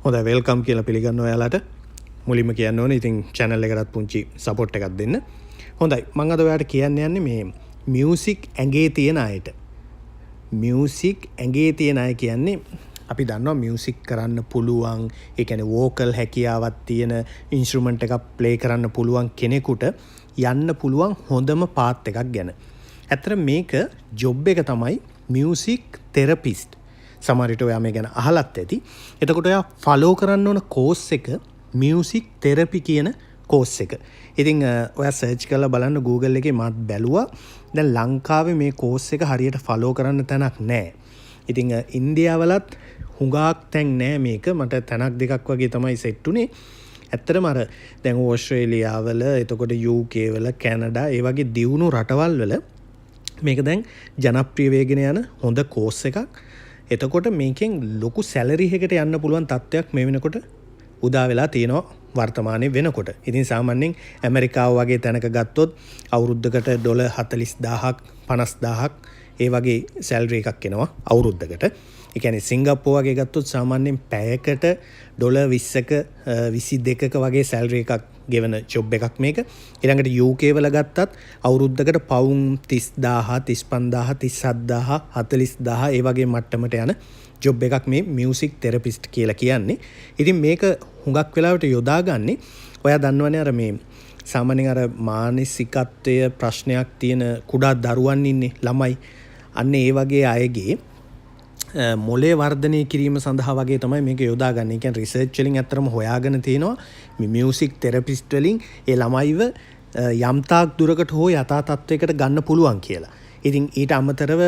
හොඳයි වෙල්කම් කියලා පිළිගන්න ඔයාලට මුලින්ම කියන්න ඕනේ ඉතින් channel එකටත් පුංචි support එකක් දෙන්න. හොඳයි මම අද ඔයාලට කියන්න යන්නේ මේ music ඇඟේ තියෙන අයට. music ඇඟේ තියෙන අය කියන්නේ අපි දන්නවා music කරන්න පුළුවන් ඒ කියන්නේ vocal හැකියාවක් තියෙන instrument එකක් play කරන්න පුළුවන් කෙනෙකුට යන්න පුළුවන් හොඳම path එකක් ගැන. ඇත්තට මේක job එක තමයි music therapist. සමහරවිට ඔයා මේ ගැන අහලත් ඇති. එතකොට ඔයා ෆලෝ කරන්න ඕන කෝස් එක මියුසික් තෙරපි කියන කෝස් එක. ඉතින් ඔයා සර්ච් කරලා බලන්න Google එකේ මාත් බැලුවා. දැන් ලංකාවේ මේ කෝස් එක හරියට ෆලෝ කරන්න තැනක් නැහැ. ඉතින් ඉන්දියාවලත් හුඟක් තැන් නැහැ මේක. මට තැනක් දෙකක් වගේ තමයි සෙට් උනේ. ඇත්තටම අර දැන් ඕස්ට්‍රේලියාවල, එතකොට UK වල, කැනඩා ඒ වගේ දියුණු රටවල් වල මේක දැන් ජනප්‍රිය වෙගෙන යන හොඳ කෝස් එකක්. එතකොට මේකෙන් ලොකු සැලරි එකකට යන්න පුළුවන් තත්ත්වයක් මේ වෙනකොට උදා වෙලා තියෙනවා වර්තමානයේ වෙනකොට. ඉතින් සාමාන්‍යයෙන් ඇමරිකාව වගේ තැනක ගත්තොත් අවුරුද්දකට ඩොලර් 40000ක් 50000ක් ඒ වගේ සැලරි එකක් එනවා අවුරුද්දකට. ඒ කියන්නේ සිංගප්පූර් වගේ ගත්තොත් සාමාන්‍යයෙන් පැයකට ඩොලර් 20ක 22ක වගේ සැලරි එකක් ගෙවන ජොබ් එකක් මේක. ඊළඟට UK වල ගත්තත් අවුරුද්දකට පවුම් 30000 35000 37000 40000 ඒ වගේ මට්ටමට යන ජොබ් එකක් මේ මියුසික් තෙරපිස්ට් කියලා කියන්නේ. ඉතින් මේක හුඟක් වෙලාවට යොදාගන්නේ ඔයා දන්නවනේ අර මේ සාමාන්‍යයෙන් අර මානසිකත්වයේ ප්‍රශ්නයක් තියෙන කුඩා දරුවන් ඉන්නේ ළමයි. අන්න ඒ වගේ අයගේ මොලේ වර්ධනය කිරීම සඳහා වගේ තමයි මේක යොදාගන්නේ. ඒ කියන්නේ රිසර්ච් වලින් ඇත්තටම හොයාගෙන තිනවා මේ මියුසික් තෙරපිස්ට් වලින් ඒ ළමයිව යම් තාක් දුරකට හෝ යථා තත්වයකට ගන්න පුළුවන් කියලා. ඉතින් ඊට අමතරව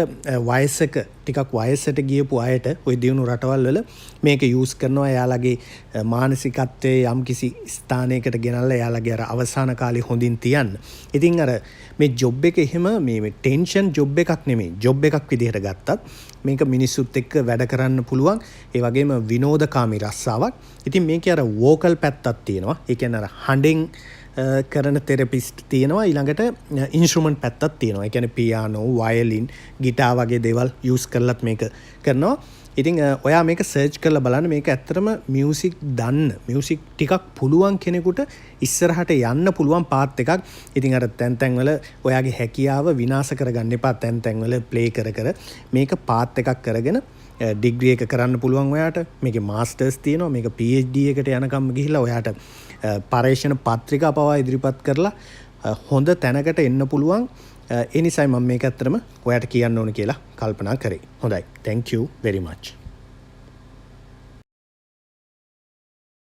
වයසක ටිකක් වයසට ගියපු අයට ওই දියුණු රටවල් වල මේක යූස් කරනවා. එයාලගේ මානසිකත්වයේ යම්කිසි ස්ථානයකට ගෙනල්ලා එයාලගේ අර අවසාන කාලේ හොඳින් තියන්න. ඉතින් අර මේ ජොබ් එක එහෙම මේ ටෙන්ෂන් ජොබ් එකක් නෙමෙයි. ජොබ් එකක් විදිහට ගත්තත් මේක මිනිස්සුත් එක්ක වැඩ කරන්න පුළුවන්. ඒ වගේම විනෝදකාමී රස්සාවක්. ඉතින් මේකේ අර වෝකල් පැත්තක් තියෙනවා. ඒ කියන්නේ අර හඬෙන් කරන තෙරපිස්ට් තියෙනවා. ඊළඟට ඉන්ස්ට්‍රුමන්ට් පැත්තක් තියෙනවා. ඒ කියන්නේ පියානෝ, වයලින්, ගිටාර් වගේ දේවල් යූස් කරලත් මේක කරනවා. ඉතින් ඔයා මේක සර්ච් කරලා බලන්න. මේක ඇත්තටම මියුසික් දන්න, මියුසික් ටිකක් පුළුවන් කෙනෙකුට ඉස්සරහට යන්න පුළුවන් පාත් එකක්. ඉතින් අර තැන් වල ඔයාගේ හැකියාව විනාශ කරගන්න එපා. තැන් වල ප්ලේ කර මේක පාත් එකක් කරගෙන ඩිග්‍රී එක කරන්න පුළුවන් ඔයාට. මේකේ මාස්ටර්ස් තියෙනවා. මේක PhD එකට යනකම් ගිහිල්ලා ඔයාට පරීක්ෂණ පත්‍රිකා පවා ඉදිරිපත් කරලා හොඳ තැනකට එන්න පුළුවන්. ඒ නිසායි මම මේක ඇත්තටම ඔයාට කියන්න ඕන කියලා කල්පනා කරේ. හොඳයි. Thank you very much.